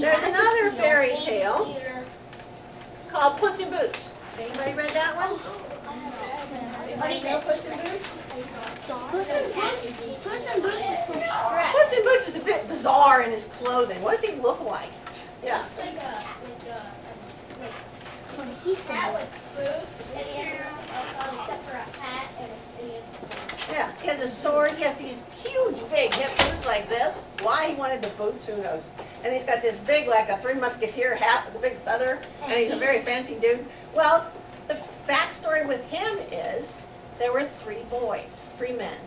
There's another fairy tale called Puss in Boots. Anybody read that one? Anybody know Puss in Boots? Puss in Boots is from Shrek. Puss in Boots is a bit bizarre in his clothing. What does he look like? Yeah. It's like a cat with boots and except for a hat and a Yeah, he has a sword. He has these huge, big hip boots like this. Why he wanted the boots, who knows? And he's got this big, like a Three Musketeer hat with a big feather, and he's a very fancy dude. Well, the backstory with him is there were three men,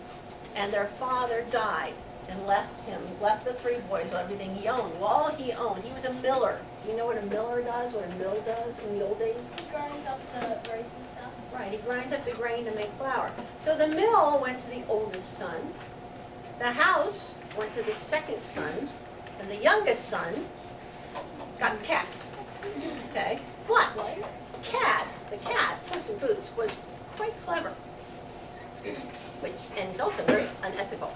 and their father died and left the three boys everything he owned. Well, all he owned, he was a miller. Do you know what a miller does, what a mill does in the old days? He grinds up the rice and stuff. Right, he grinds up the grain to make flour. So the mill went to the oldest son, the house went to the second son, and the youngest son got the cat. Okay, but the cat, Puss in Boots, was quite clever, and he's also very unethical.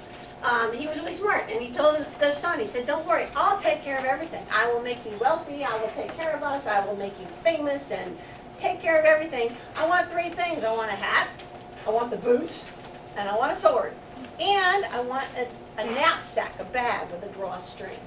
He was really smart, and he told the son, he said, don't worry, I'll take care of everything. I will make you wealthy, I will take care of us, I will make you famous, and take care of everything. I want three things. I want a hat, I want the boots, and I want a sword. And I want a knapsack, a bag with a drawstring.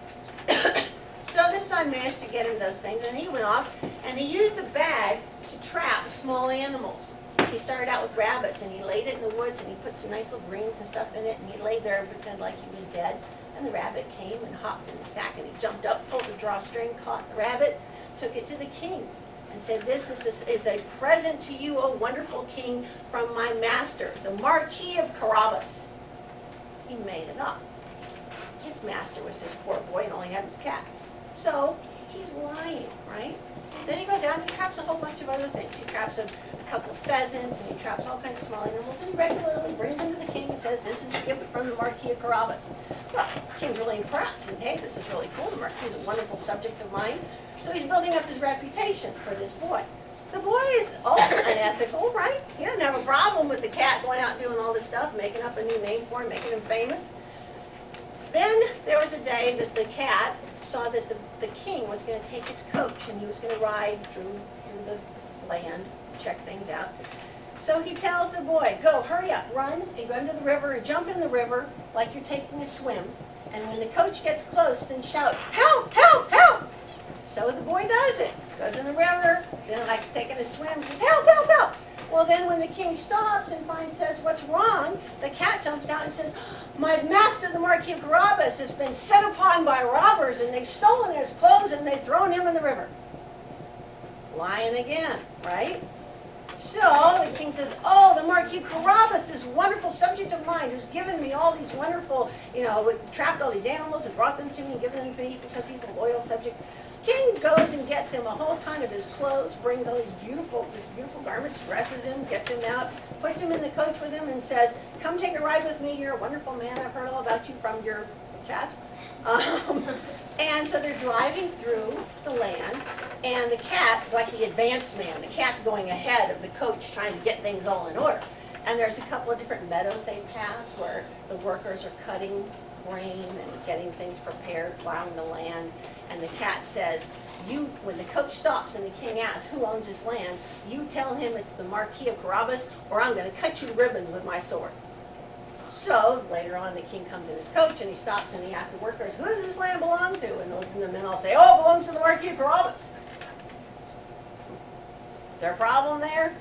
So the son managed to get him those things, and he went off, and he used the bag to trap small animals. He started out with rabbits, and he laid it in the woods, and he put some nice little greens and stuff in it, and he laid there and pretended like he was dead. And the rabbit came and hopped in the sack, and he jumped up, pulled the drawstring, caught the rabbit, took it to the king, and said, this is a present to you, O wonderful king, from my master, the Marquis of Carabas. He made it up. His master was this poor boy and only had his cat. So he's lying, right? Then he goes out and he traps a whole bunch of other things. He traps a couple of pheasants, and he traps all kinds of small animals, and regularly brings them to the king and says, this is a gift from the Marquis of Carabas. Well, the king's really impressed, and hey, this is really cool. The Marquis is a wonderful subject of mine. So he's building up his reputation for this boy. The boy is also unethical, right? He doesn't have a problem with the cat going out and doing all this stuff, making up a new name for him, making him famous. Then there was a day that the cat saw that the king was going to take his coach, and he was going to ride through the land, check things out. So he tells the boy, go, hurry up, run, and go into the river, and jump in the river like you're taking a swim. And when the coach gets close, then shout, help, help, help! So the boy does it. Goes in the river, then like taking a swim, says, help, help, help! Well, then when the king stops and says, what's wrong? The cat jumps out and says, my master, the Marquis of Carabas, has been set upon by robbers, and they've stolen his clothes, and they've thrown him in the river. Lying again, right? So the king says, oh, the Marquis of Carabas, this wonderful subject of mine, who's given me all these wonderful, trapped all these animals and brought them to me and given them to me because he's a loyal subject. King goes and gets him a whole ton of his clothes, brings all these beautiful garments, dresses him, gets him out, puts him in the coach with him, and says, come take a ride with me, you're a wonderful man, I've heard all about you from your cat. And so they're driving through the land, and the cat is like the advanced man. The cat's going ahead of the coach trying to get things all in order. And there's a couple of different meadows they pass where the workers are cutting grain and getting things prepared, plowing the land. And the cat says, when the coach stops and the king asks, who owns this land, you tell him it's the Marquis of Carabas, or I'm going to cut you ribbons with my sword. So later on, the king comes in his coach, and he stops and he asks the workers, who does this land belong to? And the men all say, oh, it belongs to the Marquis of Carabas. Is there a problem there?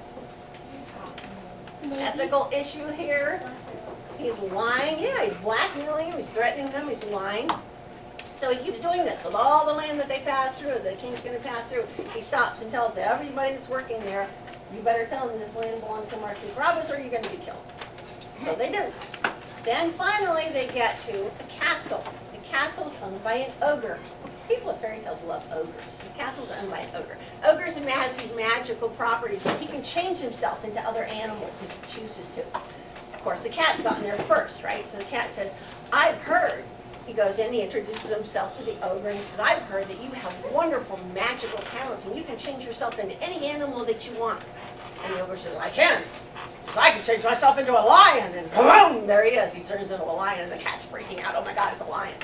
Maybe. Ethical issue here. He's lying. Yeah, he's blackmailing him. He's threatening them. He's lying. So he keeps doing this with all the land that they pass through, the king's going to pass through. He stops and tells everybody that's working there, you better tell them this land belongs to Marquis of Carabas or you're going to be killed. So they do. Then finally they get to a castle. The castle is owned by an ogre. People of fairy tales love ogres. This castle is owned by an ogre. Ogre has these magical properties where he can change himself into other animals if he chooses to. Of course, the cat's gotten there first, right? So the cat says, I've heard. He goes in, he introduces himself to the ogre, and he says, I've heard that you have wonderful magical talents, and you can change yourself into any animal that you want. And the ogre says, I can. He says, I can change myself into a lion, and boom, there he is. He turns into a lion, and the cat's freaking out. Oh my God, it's a lion.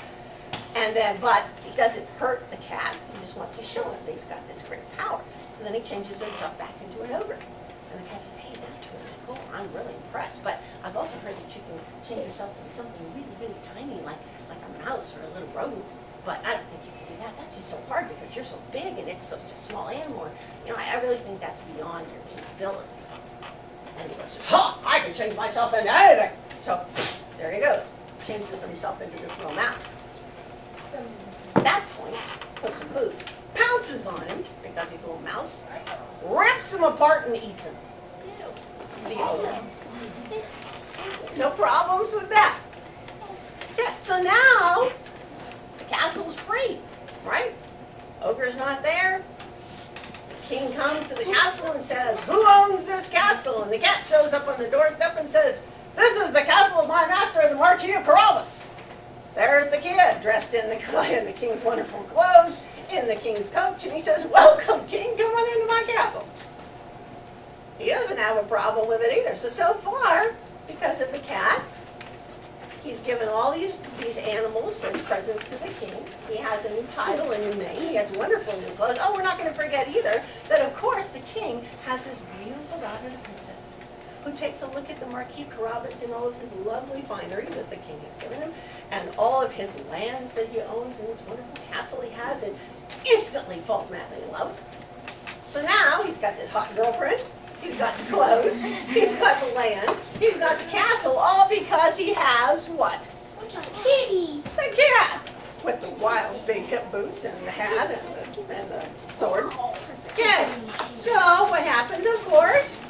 And then, but he doesn't hurt the cat. He just wants to show him that he's got this great power. So then he changes himself back into an ogre. And the cat says, hey, that's really cool. I'm really impressed. But I've also heard that you can change yourself into something really, really tiny, like a mouse or a little rodent. But I don't think you can do that. That's just so hard because you're so big and it's such a small animal. You know, I really think that's beyond your capabilities. And he goes, ha! I can change myself into anything. So there he goes. Changes himself into this little mouse. At that point, Puss in Boots pounces on him because he's a little mouse, rips him apart and eats him. The ogre. No problems with that. Yeah, so now the castle's free, right? Ogre's not there. The king comes to the castle and says, who owns this castle? And the cat shows up on the doorstep and says, this is the castle of my master, the Marquis of Carabas. There's the kid dressed in the king's wonderful clothes, in the king's coach, and he says, welcome, king, come on into my castle. He doesn't have a problem with it either. So far, because of the cat, he's given all these animals as presents to the king. He has a new title, a new name. He has wonderful new clothes. Oh, we're not going to forget either that, of course, the king has his beautiful daughter, the princess, who takes a look at the Marquis Carabas in all of his lovely finery that the king has given him, and all of his lands that he owns in this wonderful castle he has, and instantly falls madly in love. So now he's got this hot girlfriend, he's got the clothes, he's got the land, he's got the castle, all because he has what? Kitty. The cat! With the wild big hip boots and the hat and the sword. Okay, so what happens, of course,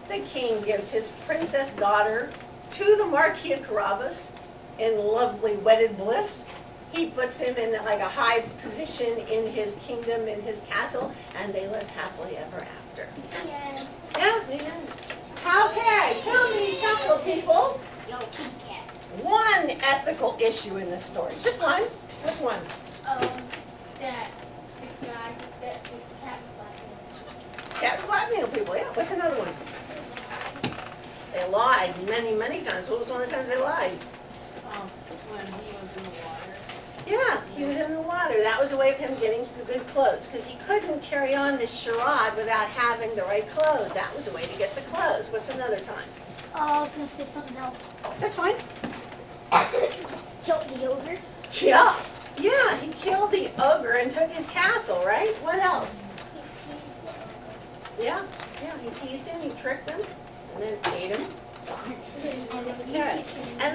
the king gives his princess daughter to the Marquis of Carabas in lovely wedded bliss. He puts him in like a high position in his kingdom, in his castle, and they live happily ever after. Yes. Yeah. Okay, tell me, capital people, Yo, kitty cat. one ethical issue in this story. Just one. Which one? That the guy, that the cat was Cats blackmail people, yeah. What's another one? They lied many, many times. What was one of the times they lied? When he was in the water. Yeah, he was in the water. That was a way of him getting good clothes, because he couldn't carry on this charade without having the right clothes. That was a way to get the clothes. What's another time? I was going to say something else. That's fine. Killed the ogre. Yeah. Yeah, he killed the ogre and took his castle, right? What else? Yeah, he teased him, he tricked him, and then ate him. And Okay. And